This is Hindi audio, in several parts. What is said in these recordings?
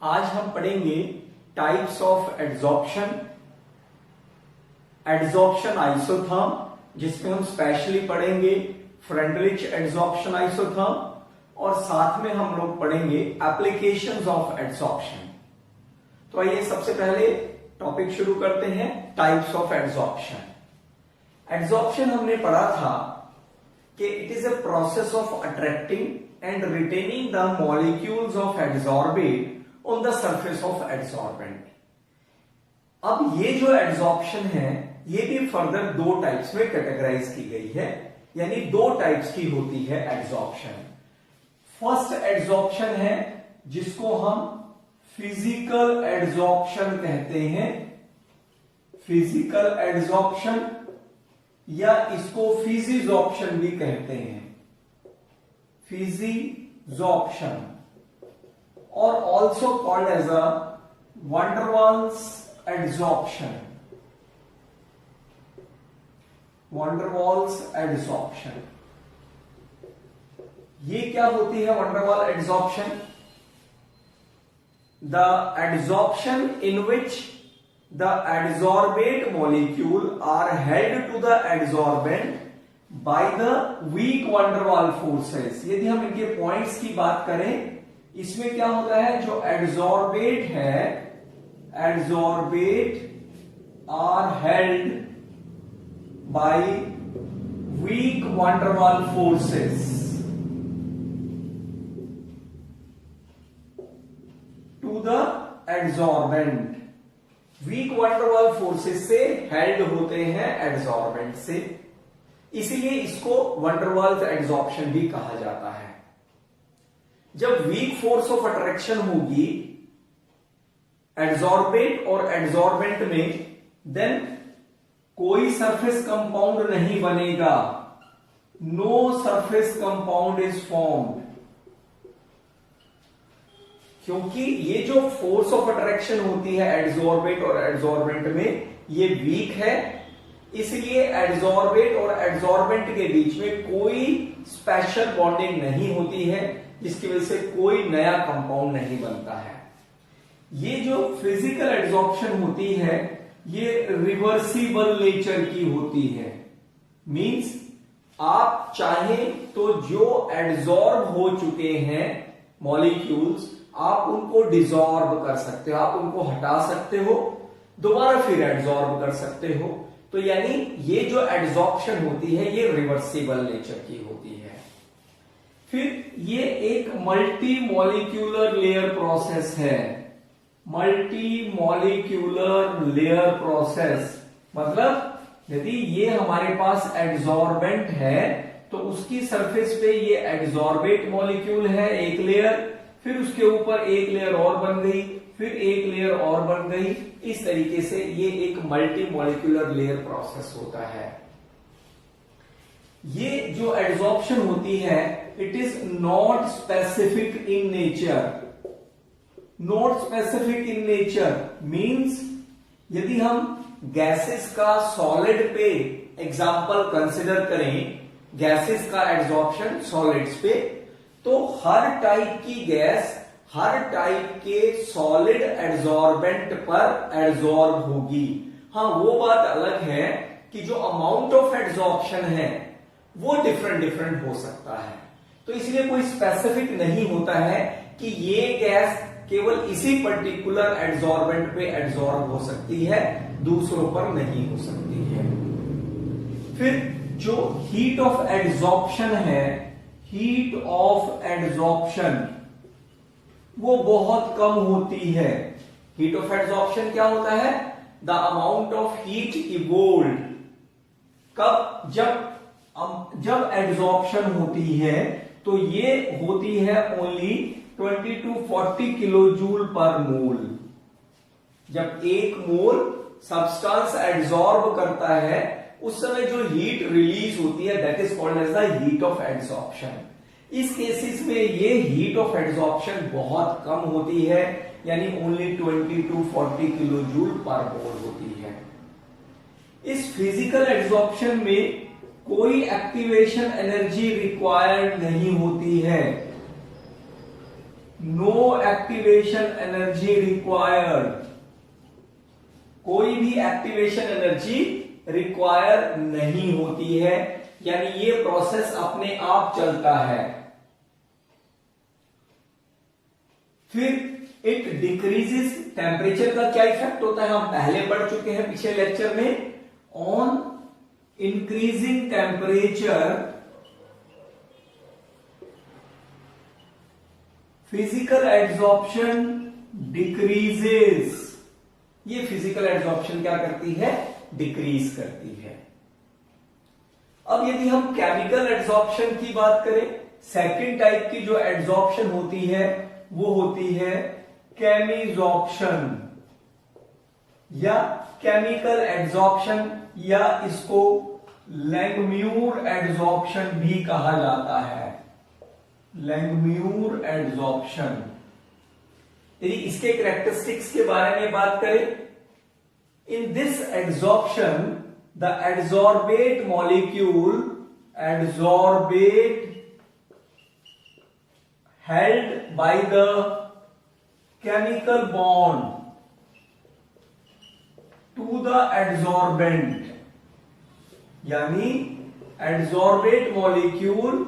आज हम पढ़ेंगे types of adsorption, adsorption isotherm, जिसमें हम स्पेशली पढ़ेंगे फ्रेंडलिच एड्सॉर्प्शन आइसोथर्म, और साथ में हम लोग पढ़ेंगे एप्लीकेशंस ऑफ एड्सॉर्प्शन। तो आइए सबसे पहले टॉपिक शुरू करते हैं, टाइप्स ऑफ एड्सॉर्प्शन। एड्सॉर्प्शन हमने पढ़ा था कि it is a process of attracting and retaining the molecules of adsorbate on the surface of adsorbent. अब ये जो एड्सॉर्प्शन है ये भी फर्दर दो टाइप्स में कैटेगराइज की गई है, यानी दो टाइप्स की होती है एड्सॉर्प्शन। फर्स्ट एड्सॉर्प्शन है जिसको हम फिजिकल एड्सॉर्प्शन कहते हैं, फिजिकल एड्सॉर्प्शन, या इसको फिजिजॉर्प्शन भी कहते हैं, फिजिजॉर्प्शन, और also called as a van der Waals adsorption, van der Waals adsorption. ये क्या होती है van der Waal adsorption? The adsorption in which the adsorbate molecule are held to the adsorbent by the weak van der Waal forces। यदि हम इनके पॉइंट्स की बात करें, इसमें क्या होता है, जो adsorbate है, adsorbate are held by weak van der Waal forces to the adsorbent। Weak van der Waal forces से हेल्ड होते हैं एड्सॉर्बेंट से, इसीलिए इसको वंडर वाल एड्सॉर्प्शन भी कहा जाता है। जब वीक फोर्स ऑफ अट्रैक्शन होगी एड्सॉर्बेट और एड्सॉर्बेंट में, देन कोई सरफेस कंपाउंड नहीं बनेगा, no surface compound is formed, क्योंकि ये जो फोर्स ऑफ अट्रैक्शन होती है एड्सॉर्बेट और एड्सॉर्बेंट में, ये वीक है, इसलिए एड्सॉर्बेट और एड्सॉर्बेंट के बीच में कोई स्पेशल बॉन्डिंग नहीं होती है, जिसकी वजह से कोई नया कंपाउंड नहीं बनता है। ये जो फिजिकल एड्सॉर्प्शन होती है ये रिवर्सिबल नेचर की होती है। मींस आप चाहें तो जो एड्सॉर्ब हो चुके हैं मॉलिक्यूल्स, आप उनको डिसॉर्ब कर सकते हो, आप उनको हटा सकते हो, दोबारा फिर एड्सॉर्ब कर सकते हो। तो यानी ये जो एड्सॉर्प्शन होती है ये रिवर्सिबल नेचर की होती है। फिर ये एक मल्टी मॉलिक्यूलर लेयर प्रोसेस है, मल्टी मॉलिक्यूलर लेयर प्रोसेस, मतलब यदि ये हमारे पास एड्सॉर्बेंट है तो उसकी सरफेस पे ये एड्सॉर्बेट मॉलिक्यूल है एक लेयर, फिर उसके ऊपर एक लेयर और बन गई, फिर एक लेयर और बन गई, इस तरीके से ये एक मल्टी मॉलिक्यूलर लेयर प्रोसेस होता है। ये जो एड्सॉर्प्शन होती है it is not specific in nature. Not specific in nature means यदि हम गैसेस का सॉलिड पे एग्जांपल कंसिडर करें, गैसेस का एड्सॉर्प्शन सॉलिड्स पे, तो हर टाइप की गैस हर टाइप के सॉलिड एड्सॉर्बेंट पर एड्सॉर्ब होगी। हाँ, वो बात अलग है कि जो अमाउंट ऑफ एड्सॉर्प्शन है वो डिफरेंट डिफरेंट हो सकता है। तो इसलिए कोई स्पेसिफिक नहीं होता है कि ये गैस केवल इसी पर्टिकुलर एड्सॉर्बेंट पे एड्सॉर्ब हो सकती है, दूसरों पर नहीं हो सकती है। फिर जो हीट ऑफ एड्सॉर्प्शन है, हीट ऑफ एड्सॉर्प्शन वो बहुत कम होती है। हीट ऑफ एड्सॉर्प्शन क्या होता है? The amount of heat evolved. कब? जब एड्सॉर्प्शन होती है तो ये होती है ओनली 20 to 40 किलो जूल पर मोल। जब एक मोल सब्सटेंस एड्सॉर्ब करता है उस समय जो हीट रिलीज होती है that is called as the heat of adsorption. इस केसेस में ये हीट ऑफ एड्सॉर्प्शन बहुत कम होती है, यानी ओनली 20 to 40 किलो जूल पर मोल होती है। इस फिजिकल एड्सॉर्प्शन में कोई एक्टिवेशन एनर्जी रिक्वायर्ड नहीं होती है। नो एक्टिवेशन एनर्जी रिक्वायर्ड, कोई भी एक्टिवेशन एनर्जी रिक्वायर नहीं होती है, यानी ये प्रोसेस अपने आप चलता है। फिर इट डिक्रीजेस, टेम्परेचर का क्या इफेक्ट होता है हम पहले पढ़ चुके हैं पिछले लेक्चर में। On increasing temperature physical adsorption decreases, ये फिजिकल एड्सॉर्प्शन क्या करती है, डिक्रीज करती है। अब यदि हम केमिकल एड्सॉर्प्शन की बात करें, सेकंड टाइप की जो एड्सॉर्प्शन होती है वो होती है केमिजॉर्प्शन या केमिकल एड्सॉर्प्शन, या इसको लैंगम्यूर एड्सॉर्प्शन भी कहा जाता है। लैंगम्यूर एड्सॉर्प्शन, यदि इसके कैरेक्टरिस्टिक्स के बारे में बात करें, in this adsorption the adsorbate molecule, adsorbate held by the chemical bond to the adsorbent, यानी एड्सॉर्बेट मॉलिक्यूल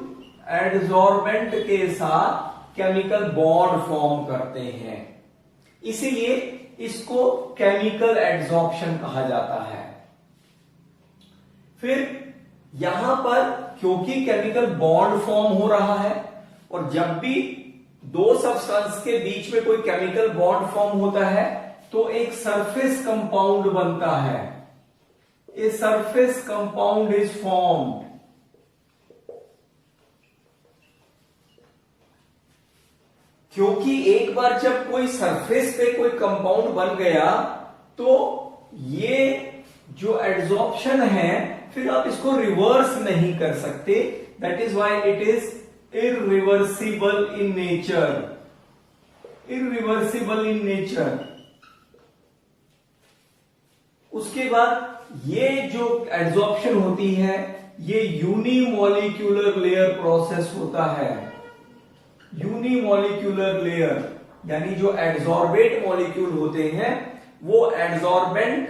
एड्सॉर्बेंट के साथ केमिकल बॉन्ड फॉर्म करते हैं, इसीलिए इसको केमिकल एड्सॉर्प्शन कहा जाता है। फिर यहां पर क्योंकि केमिकल बॉन्ड फॉर्म हो रहा है, और जब भी दो सब्सटेंस के बीच में कोई केमिकल बॉन्ड फॉर्म होता है तो एक सरफेस कंपाउंड बनता है, a surface compound is formed. क्योंकि एक बार जब कोई सरफेस पे कोई कंपाउंड बन गया तो ये जो एड्सॉर्प्शन है फिर आप इसको रिवर्स नहीं कर सकते, that is why it is irreversible in nature, irreversible in nature। उसके बाद ये जो एड्सॉर्प्शन होती है ये यूनिमॉलिक्यूलर लेयर प्रोसेस होता है। यूनिमॉलिक्यूलर लेयर यानी जो एड्सॉर्बेट मॉलिक्यूल होते हैं वो एड्सॉर्बेंट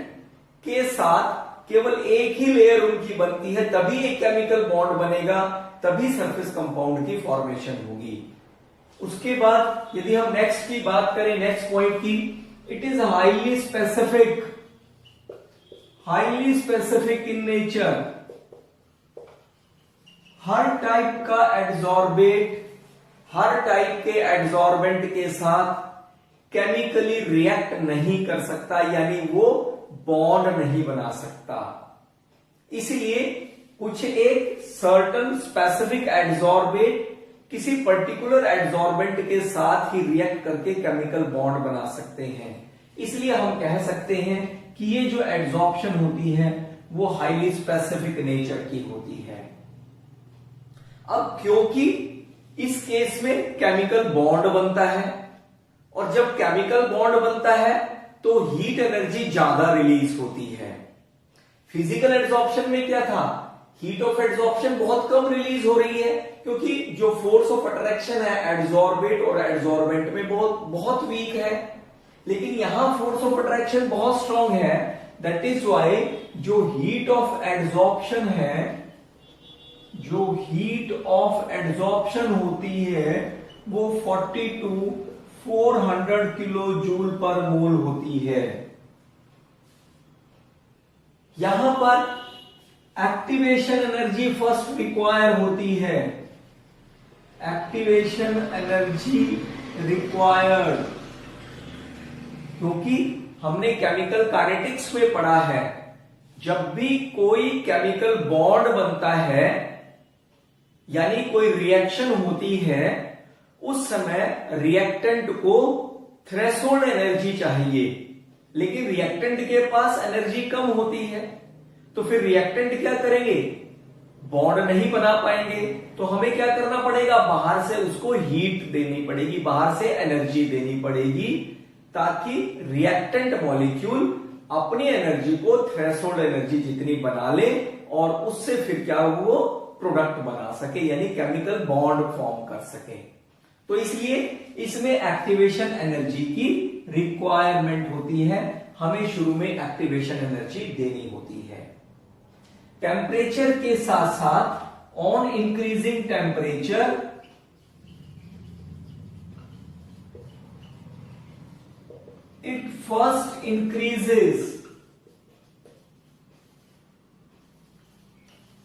के साथ केवल एक ही लेयर उनकी बनती है, तभी एक केमिकल बॉन्ड बनेगा, तभी सरफेस कंपाउंड की फॉर्मेशन होगी। उसके बाद यदि हम नेक्स्ट की बात करें, नेक्स्ट पॉइंट की, it is highly specific, highly specific in nature. Her type का एड्सॉर्बेट हर टाइप के एड्सॉर्बेंट के साथ केमिकली रिएक्ट नहीं कर सकता, यानी वो बॉन्ड नहीं बना सकता। इसलिए कुछ एक सर्टन स्पेसिफिक एड्सॉर्बेट किसी पर्टिकुलर एड्सॉर्बेंट के साथ ही रिएक्ट करके केमिकल बॉन्ड बना सकते हैं। इसलिए हम कह सकते हैं कि ये जो एड्सॉर्प्शन होती है वो हाईली स्पेसिफिक नेचर की होती है। अब क्योंकि इस केस में केमिकल बॉन्ड बनता है, और जब केमिकल बॉन्ड बनता है तो हीट एनर्जी ज्यादा रिलीज होती है। फिजिकल एड्सॉर्प्शन में क्या था, हीट ऑफ एड्सॉर्प्शन बहुत कम रिलीज हो रही है, क्योंकि जो फोर्स ऑफ अट्रैक्शन है एड्सॉर्बेट और एड्सॉर्बेंट में बहुत वीक है। लेकिन यहां फोर्स ऑफ अट्रैक्शन बहुत स्ट्रांग है, दैट इज वाई जो हीट ऑफ एड्सॉर्प्शन है, जो हीट ऑफ एड्सॉर्प्शन होती है वो 40 to 400 किलो जूल पर मोल होती है। यहां पर एक्टिवेशन एनर्जी फर्स्ट रिक्वायर होती है, एक्टिवेशन एनर्जी रिक्वायर्ड, क्योंकि हमने केमिकल काइनेटिक्स में पढ़ा है जब भी कोई केमिकल बॉन्ड बनता है यानी कोई रिएक्शन होती है उस समय रिएक्टेंट को थ्रेशोल्ड एनर्जी चाहिए, लेकिन रिएक्टेंट के पास एनर्जी कम होती है, तो फिर रिएक्टेंट क्या करेंगे, बॉन्ड नहीं बना पाएंगे, तो हमें क्या करना पड़ेगा, बाहर से उसको हीट देनी पड़ेगी, बाहर से एनर्जी देनी पड़ेगी, ताकि रिएक्टेंट मॉलिक्यूल अपनी एनर्जी को थ्रेशोल्ड एनर्जी जितनी बना ले और उससे फिर क्या वो प्रोडक्ट बना सके, यानी केमिकल बॉन्ड फॉर्म कर सके। तो इसलिए इसमें एक्टिवेशन एनर्जी की रिक्वायरमेंट होती है, हमें शुरू में एक्टिवेशन एनर्जी देनी होती है। टेम्परेचर के साथ साथ on increasing temperature it first increases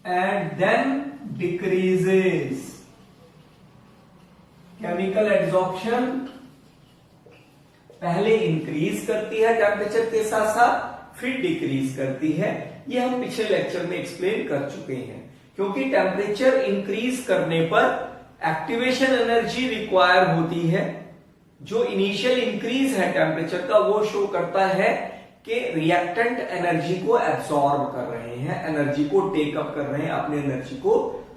and then decreases. Chemical adsorption पहले इंक्रीज करती है टेम्परेचर के साथ साथ, फिर डिक्रीज करती है। ये हम पिछले लेक्चर में एक्सप्लेन कर चुके हैं। क्योंकि टेम्परेचर इंक्रीज करने पर एक्टिवेशन एनर्जी रिक्वायर होती है। जो इनिशियल इंक्रीज है टेम्परेचर का वो शो करता है कि रिएक्टेंट एनर्जी को एब्सॉर्ब कर रहे हैं, एनर्जी को टेकअप कर रहे हैं, अपनी एनर्जी को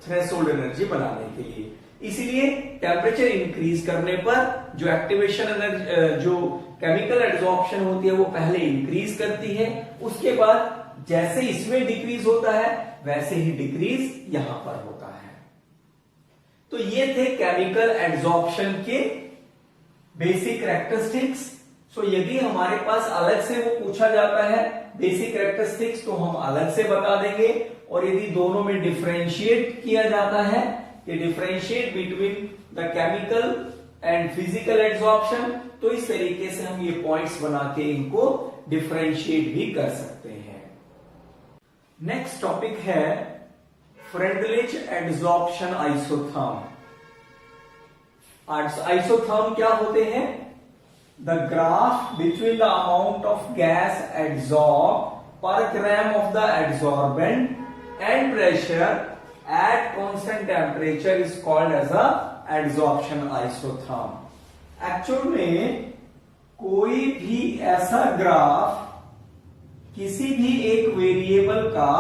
थ्रेशोल्ड एनर्जी बनाने के लिए। इसलिए टेम्परेचर इंक्रीज करने पर जो एक्टिवेशन एनर्जी, जो केमिकल एड्सॉर्प्शन होती है वो पहले इंक्रीज करती है, उसके बाद जैसे इसमें डिक्रीज होता है वैसे ही डिक्रीज यहां पर होता है। तो ये थे केमिकल एड्सॉर्प्शन के बेसिक कैरेक्टरिस्टिक्स। सो यदि हमारे पास अलग से वो पूछा जाता है बेसिक कैरेक्टरिस्टिक्स तो हम अलग से बता देंगे, और यदि दोनों में डिफरेंशिएट किया जाता है कि differentiate between the chemical and physical adsorption, तो इस तरीके से हम ये पॉइंट्स बना के इनको डिफरेंशिएट भी कर सकते हैं। नेक्स्ट टॉपिक है फ्रेंडलिच एड्सॉर्प्शन आइसोथर्म। आइसोथर्म क्या होते हैं? The graph between the amount of gas adsorbed per gram of the adsorbent and pressure at constant temperature is called as a adsorption isotherm. Actual में कोई भी ऐसा ग्राफ किसी भी एक वेरिएबल का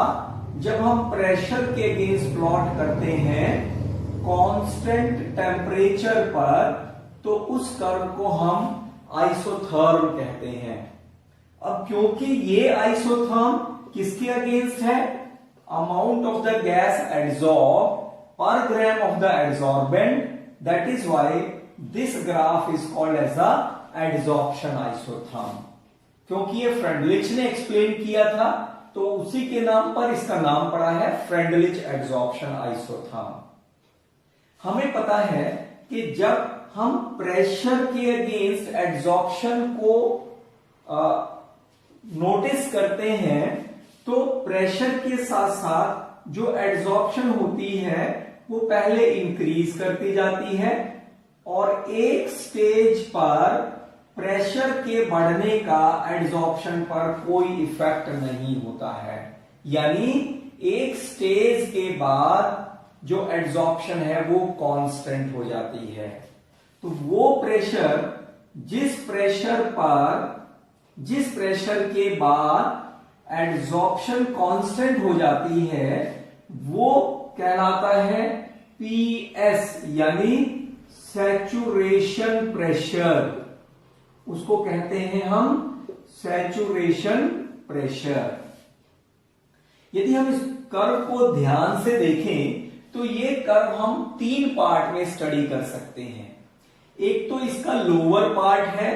जब हम प्रेशर के अगेंस्ट प्लॉट करते हैं कांस्टेंट टेम्परेचर पर, तो उस कर्व को हम आइसोथर्म कहते हैं। अब क्योंकि ये आइसोथर्म किसके अगेंस्ट है? Amount of the gas adsorbed per gram of the adsorbent, that is why this graph is called as a adsorption isotherm. क्योंकि ये फ्रेंडलिच ने एक्सप्लेन किया था तो उसी के नाम पर इसका नाम पड़ा है फ्रेंडलिच एड्सॉर्प्शन आइसोथर्म। हमें पता है कि जब हम प्रेशर के अगेंस्ट एड्सॉर्प्शन को नोटिस करते हैं तो प्रेशर के साथ साथ जो एड्सॉर्प्शन होती है वो पहले इंक्रीज करती जाती है, और एक स्टेज पर प्रेशर के बढ़ने का एड्सॉर्प्शन पर कोई इफेक्ट नहीं होता है। यानी एक स्टेज के बाद जो एड्सॉर्प्शन है वो कांस्टेंट हो जाती है। तो वो प्रेशर जिस प्रेशर के बाद एड्सॉर्प्शन कांस्टेंट हो जाती है वो कहलाता है पीएस, यानी सैचुरेशन प्रेशर। उसको कहते हैं हम सैचुरेशन प्रेशर। यदि हम इस कर्व को ध्यान से देखें तो ये कर्व हम 3 पार्ट में स्टडी कर सकते हैं। एक तो इसका लोअर पार्ट है,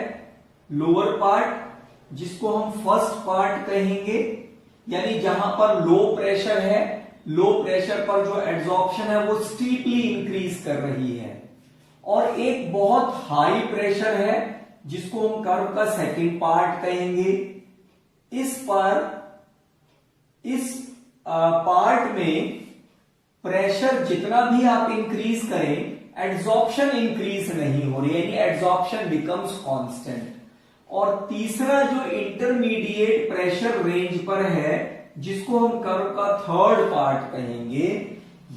लोअर पार्ट जिसको हम फर्स्ट पार्ट कहेंगे, यानी जहां पर लो प्रेशर है, लो प्रेशर पर जो एड्सॉर्प्शन है वो स्टीपली इंक्रीज कर रही है। और एक बहुत हाई प्रेशर है जिसको हम कर्व का सेकंड पार्ट कहेंगे। इस पार्ट में प्रेशर जितना भी आप इंक्रीज करें एड्सॉर्प्शन इंक्रीज नहीं हो रही, यानी एड्सॉर्प्शन बिकम्स कांस्टेंट। और तीसरा जो इंटरमीडिएट प्रेशर रेंज पर है जिसको हम कर्व का थर्ड पार्ट कहेंगे,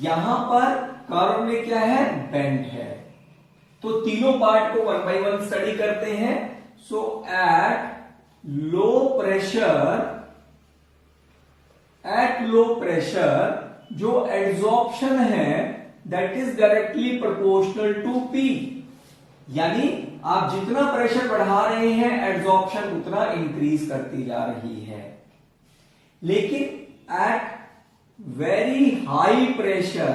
यहां पर कर्व में क्या है? बेंड है। तो तीनों पार्ट को 1 by 1 स्टडी करते हैं। सो एट लो प्रेशर जो एड्सॉर्प्शन है that is directly proportional to P, यानी आप जितना प्रेशर बढ़ा रहे हैं एड्सॉर्प्शन उतना इंक्रीज करती जा रही है। लेकिन एट वेरी हाई प्रेशर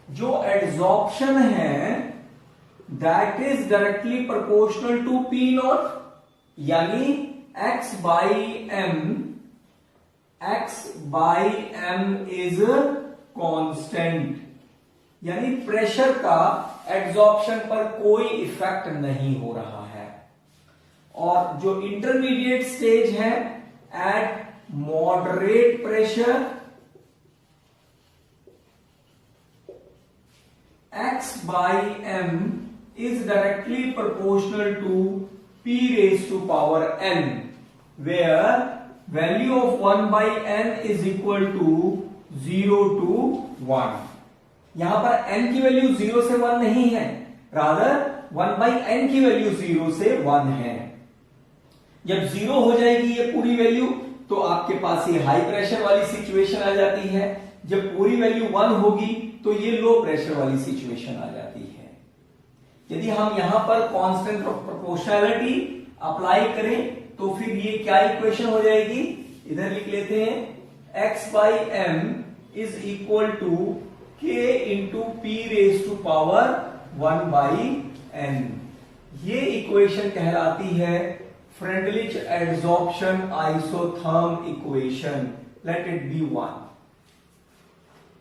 जो एड्सॉर्प्शन है that is directly proportional to P not, यानी x by M is constant, यानी प्रेशर का एड्सॉर्प्शन पर कोई इफेक्ट नहीं हो रहा है। और जो इंटरमीडिएट स्टेज है at moderate pressure x by m is directly proportional to p raised to power n, where value of 1 by n is equal to 0 to 1। यहां पर n की वैल्यू 0 से 1 नहीं है, रादर 1 by n की वैल्यू 0 से 1 है। जब 0 हो जाएगी ये पूरी वैल्यू तो आपके पास ये हाई प्रेशर वाली सिचुएशन आ जाती है, जब पूरी वैल्यू 1 होगी तो ये लो प्रेशर वाली सिचुएशन आ जाती है। यदि हम यहां पर कांस्टेंट ऑफ प्रोपोर्शनैलिटी अप्लाई करें तो फिर ये क्या इक्वेशन हो जाएगी, इधर लिख लेते हैं x by M is equal to k into P raise to power 1 by n। ये इक्वेशन कहलाती है Freundlich adsorption isotherm equation, let it be 1।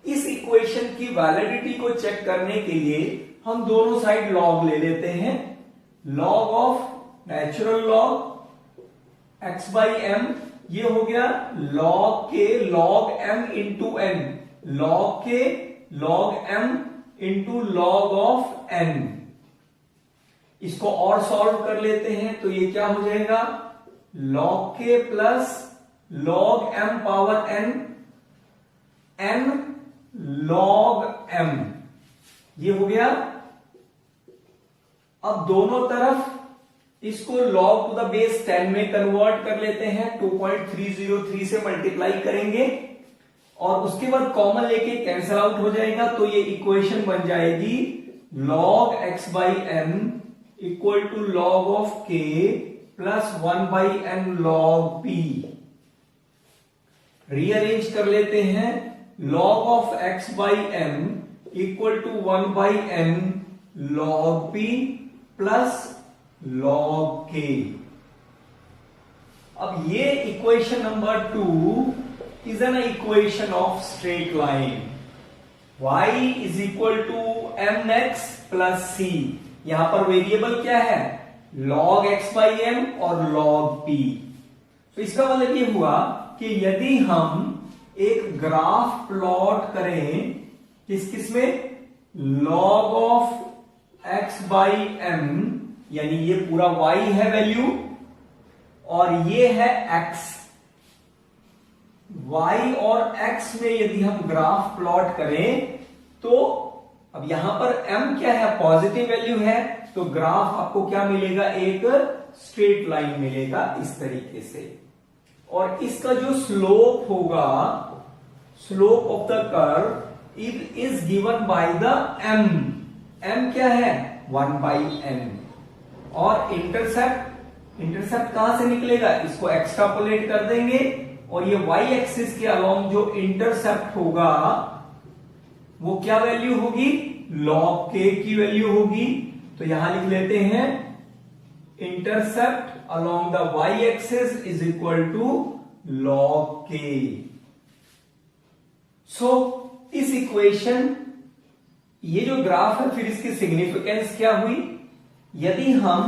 इस इक्वेशन की वैलिडिटी को चेक करने के लिए हम दोनों साइड लॉग ले लेते हैं। Log of natural log x by M, ये हो गया लॉग के log m into n, log के log m into log of n। इसको और सॉल्व कर लेते हैं तो ये क्या हो जाएगा, लॉग के plus log m power n, n log m, ये हो गया। अब दोनों तरफ इसको log टू द बेस 10 में कन्वर्ट कर लेते हैं, 2.303 से मल्टीप्लाई करेंगे और उसके बाद कॉमन लेके कैंसिल आउट हो जाएगा, तो ये इक्वेशन बन जाएगी log x by M equal to log of k plus 1 by n log p। Rearrange कर लेते हैं, log of x by m equal to 1 by n log p plus log k। अब ये equation number 2 is an equation of straight line, y is equal to mx plus c। यहां पर वेरिएबल क्या है, log x by m और log p। तो इसका मतलब ये हुआ कि यदि हम एक ग्राफ प्लॉट करें किस में, log of x by m, यानी ये पूरा y है वैल्यू और ये है x, y और x में यदि हम ग्राफ प्लॉट करें तो अब यहां पर m क्या है, पॉजिटिव वैल्यू है, तो ग्राफ आपको क्या मिलेगा, एक स्ट्रेट लाइन मिलेगा इस तरीके से। और इसका जो स्लोप होगा, slope of the curve is given by the m। m क्या है, 1 बाई n। और इंटरसेप्ट कहां से निकलेगा, इसको एक्सट्रापोलेट कर देंगे और ये y एक्सिस के अलोंग जो इंटरसेप्ट होगा वो क्या वैल्यू होगी, log k की वैल्यू होगी। तो यहां लिख लेते हैं intercept along the y axis is equal to log k। So इस इक्वेशन, ये जो ग्राफ है फिर इसकी सिग्निफिकेंस क्या हुई, यदि हम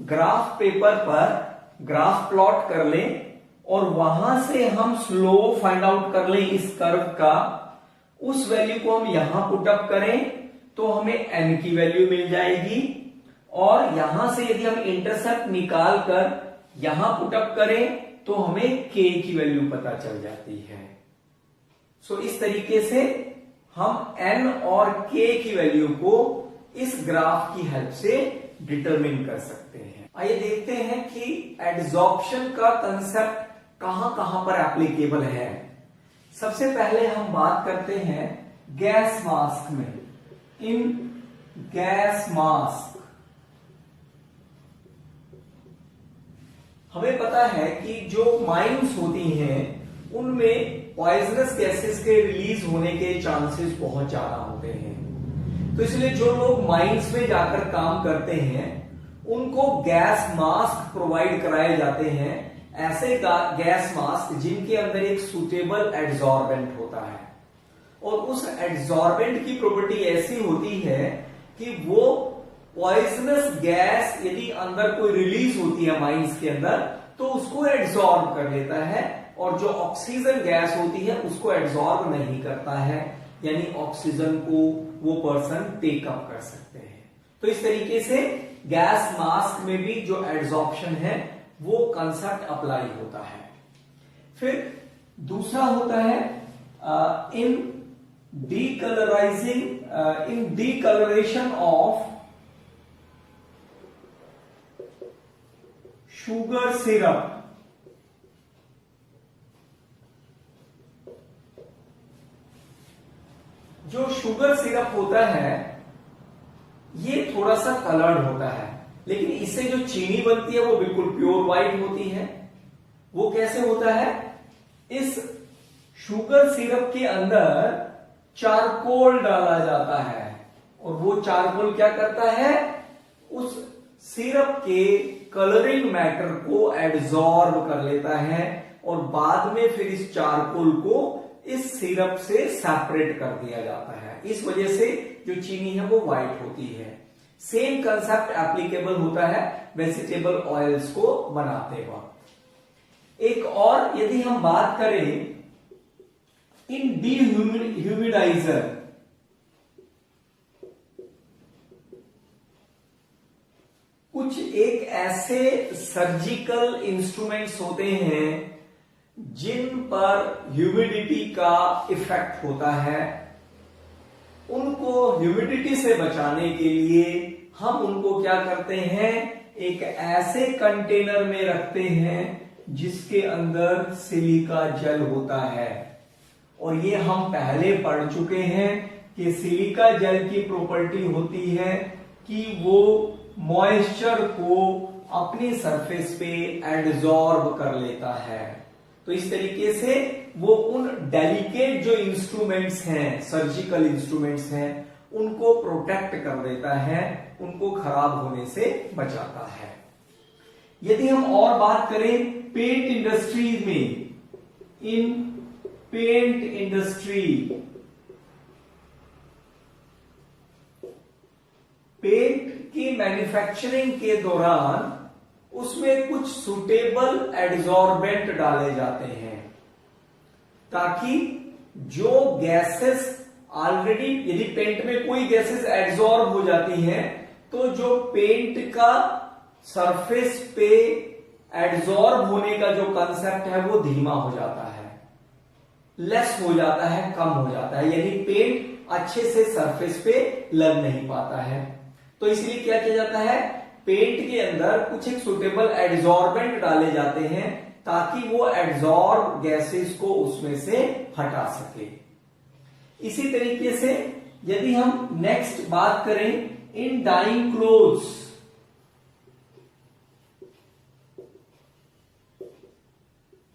ग्राफ पेपर पर ग्राफ प्लॉट कर लें और वहां से हम स्लोप फाइंड आउट कर लें इस कर्व का, उस वैल्यू को हम यहां पुटअप करें तो हमें n की वैल्यू मिल जाएगी और यहां से यदि हम इंटरसेप्ट निकाल कर यहां पुटअप करें तो हमें k की वैल्यू पता चल जाती है। सो इस तरीके से हम n और k की वैल्यू को इस ग्राफ की हेल्प से डिटरमिन कर सकते हैं। आइए देखते हैं कि एड्सॉर्प्शन का कंसेप्ट कहां कहां पर एप्लीकेबल है। सबसे पहले हम बात करते हैं गैस मास्क में। इन गैस मास्क हमें पता है कि जो माइंस होती हैं उनमें पॉइजनस गैसेस के रिलीज होने के चांसेस बहुत ज्यादा होते हैं। तो इसलिए जो लोग माइंस में जाकर काम करते हैं उनको गैस मास्क प्रोवाइड कराए जाते हैं, ऐसे गैस मास्क जिनके अंदर एक सुटेबल एड्सॉर्बेंट होता है और उस एड्सॉर्बेंट की प्रॉपर्टी ऐसी होती है कि वो पॉइजनस गैस यदि अंदर कोई रिलीज होती है माइंस के अंदर तो उसको एड्सॉर्ब कर लेता है और जो ऑक्सीजन गैस होती है उसको एड्सॉर्ब नहीं करता है, यानी ऑक्सीजन को वो पर्सन टेकअप कर सकते हैं। तो इस तरीके से गैस मास्क में भी जो एड्सॉर्प्शन है वो कंसेप्ट अप्लाई होता है। फिर दूसरा होता है इन डीकलरेशन ऑफ शुगर सिरप। जो शुगर सिरप होता है ये थोड़ा सा कलर्ड होता है, लेकिन इससे जो चीनी बनती है वो बिल्कुल प्योर व्हाइट होती है। वो कैसे होता है? इस शुगर सिरप के अंदर चारकोल डाला जाता है और वो चारकोल क्या करता है? उस सिरप के कलरिंग मैटर को एड्सॉर्ब कर लेता है और बाद में फिर इस चारकोल को इस सिरप से सेपरेट कर दिया जाता है। इस वजह से जो चीनी है वो व्हाइट होती है। सेम कंसेप्ट एप्लीकेबल होता है वेजिटेबल ऑयल्स को बनाते वक्त। एक और यदि हम बात करें इन डीह्यूमिडाइजर, कुछ एक ऐसे सर्जिकल इंस्ट्रूमेंट्स होते हैं जिन पर ह्यूमिडिटी का इफेक्ट होता है। उनको ह्यूमिडिटी से बचाने के लिए हम उनको क्या करते हैं? एक ऐसे कंटेनर में रखते हैं जिसके अंदर सिलिका जेल होता है। और ये हम पहले पढ़ चुके हैं कि सिलिका जेल की प्रॉपर्टी होती है कि वो मॉइस्चर को अपनी सरफेस पे एड्सॉर्ब कर लेता है। तो इस तरीके से वो उन डेलिकेट जो इंस्ट्रूमेंट्स हैं, सर्जिकल इंस्ट्रूमेंट्स हैं, उनको प्रोटेक्ट कर देता है, उनको खराब होने से बचाता है। यदि हम और बात करें पेंट इंडस्ट्री में, इन पेंट इंडस्ट्री, पेंट की मैन्युफैक्चरिंग के दौरान उसमें कुछ सुटेबल एड्सॉर्बेंट डाले जाते हैं ताकि जो गैसेस ऑलरेडी, यदि पेंट में कोई गैसेस एड्सॉर्ब हो जाती हैं तो जो पेंट का सरफेस पे एड्सॉर्ब होने का जो कंसेप्ट है वो धीमा हो जाता है, लेस हो जाता है, कम हो जाता है, यानी पेंट अच्छे से सरफेस पे लग नहीं पाता है। तो इसलिए क्या किया जाता है? पेंट के अंदर कुछ एक सुटेबल एड्सॉर्बेंट डाले जाते हैं ताकि वो एड्सॉर्ब गैसेस को उसमें से हटा सके। इसी तरीके से यदि हम नेक्स्ट बात करें इन डाइंग क्लोथ्स,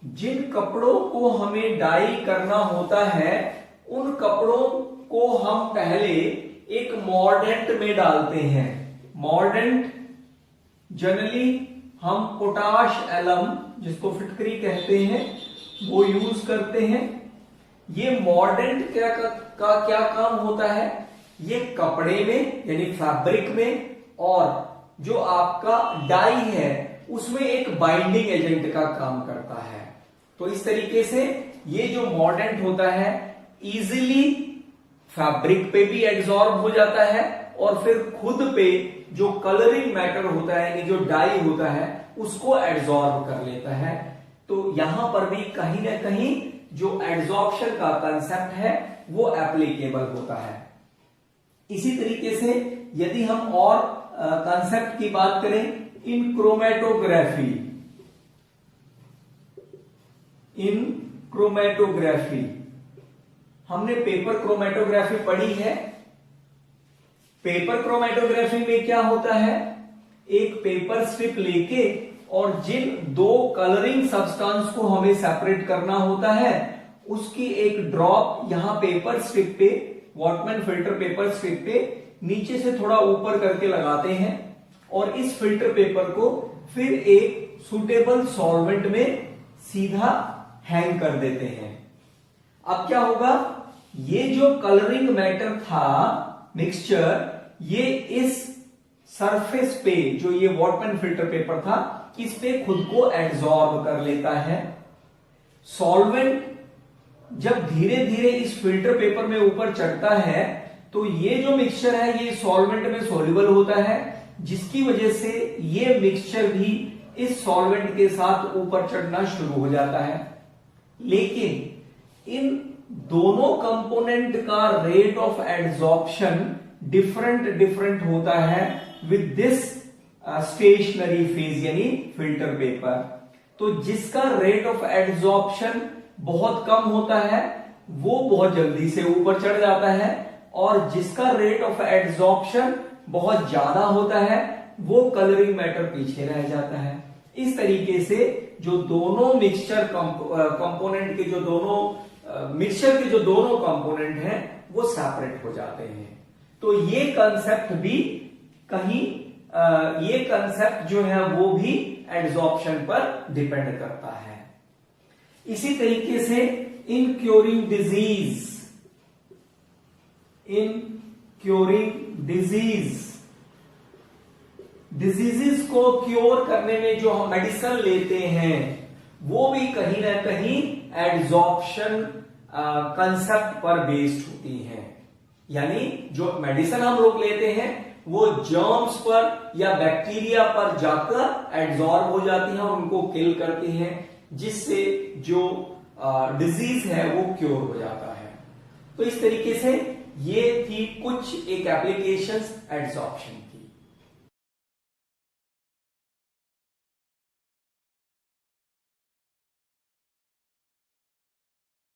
जिन कपड़ों को हमें डाई करना होता है उन कपड़ों को हम पहले एक मॉर्डेंट में डालते हैं। मॉर्डेंट जनरली हम पोटाश एलम, जिसको फिटकरी कहते हैं, वो यूज करते हैं। ये मॉर्डेंट का क्या काम होता है? ये कपड़े में यानी फैब्रिक में और जो आपका डाई है उसमें एक बाइंडिंग एजेंट का काम करता है। तो इस तरीके से ये जो मॉर्डेंट होता है इजीली फैब्रिक पे भी एड्सॉर्ब हो जाता है और फिर खुद पे जो कलरिंग मैटर होता है यानी जो डाई होता है उसको एड्सॉर्ब कर लेता है। तो यहां पर भी कहीं ना कहीं जो एड्सॉर्प्शन का कंसेप्ट है वो एप्लीकेबल होता है। इसी तरीके से यदि हम और कंसेप्ट की बात करें इन क्रोमेटोग्राफी, इन क्रोमेटोग्राफी हमने पेपर क्रोमेटोग्राफी पढ़ी है। पेपर क्रोमेटोग्राफी में क्या होता है? एक पेपर स्ट्रिप लेके और जिन दो कलरिंग सब्सटेंस को हमें सेपरेट करना होता है उसकी एक ड्रॉप यहां पेपर स्ट्रिप पे, वॉटमैन फिल्टर पेपर स्ट्रिप पे नीचे से थोड़ा ऊपर करके लगाते हैं और इस फिल्टर पेपर को फिर एक सुटेबल सॉल्वेंट में सीधा हैंग कर देते हैं। अब क्या होगा, ये जो कलरिंग मैटर था मिक्सचर, ये इस सरफेस पे जो ये वॉटमैन फिल्टर पेपर था इस पे खुद को एब्जॉर्ब कर लेता है। सॉल्वेंट जब धीरे धीरे इस फिल्टर पेपर में ऊपर चढ़ता है तो ये जो मिक्सचर है ये सॉल्वेंट में सोल्यूबल होता है, जिसकी वजह से ये मिक्सचर भी इस सॉल्वेंट के साथ ऊपर चढ़ना शुरू हो जाता है। लेकिन इन दोनों कंपोनेंट का रेट ऑफ एड्सॉर्प्शन डिफरेंट होता है विद दिस स्टेशनरी फेज यानी फिल्टर पेपर। तो जिसका रेट ऑफ एड्सॉर्प्शन बहुत कम होता है वो बहुत जल्दी से ऊपर चढ़ जाता है, और जिसका रेट ऑफ एड्सॉर्प्शन बहुत ज्यादा होता है वो कलरिंग मैटर पीछे रह जाता है। इस तरीके से जो दोनों मिक्सचर कंपोनेंट के जो दोनों मिक्सचर के जो दोनों कंपोनेंट हैं वो सेपरेट हो जाते हैं। तो ये कंसेप्ट भी कहीं ये कंसेप्ट जो है वो भी एड्सॉर्प्शन पर डिपेंड करता है। इसी तरीके से इन क्योरिंग डिजीजेस को क्योर करने में जो हम मेडिसिन लेते हैं वो भी कहीं ना कहीं एड्सॉर्प्शन कंसेप्ट पर बेस्ड होती हैं। यानी जो मेडिसिन हम लोग लेते हैं वो जर्म्स पर या बैक्टीरिया पर जाकर एड्सॉर्ब हो जाती हैं और उनको किल करती हैं, जिससे जो डिजीज है वो क्योर हो जाता है। तो इस तरीके से ये थी कुछ एक एप्लीकेशंस एड्सॉर्प्शन।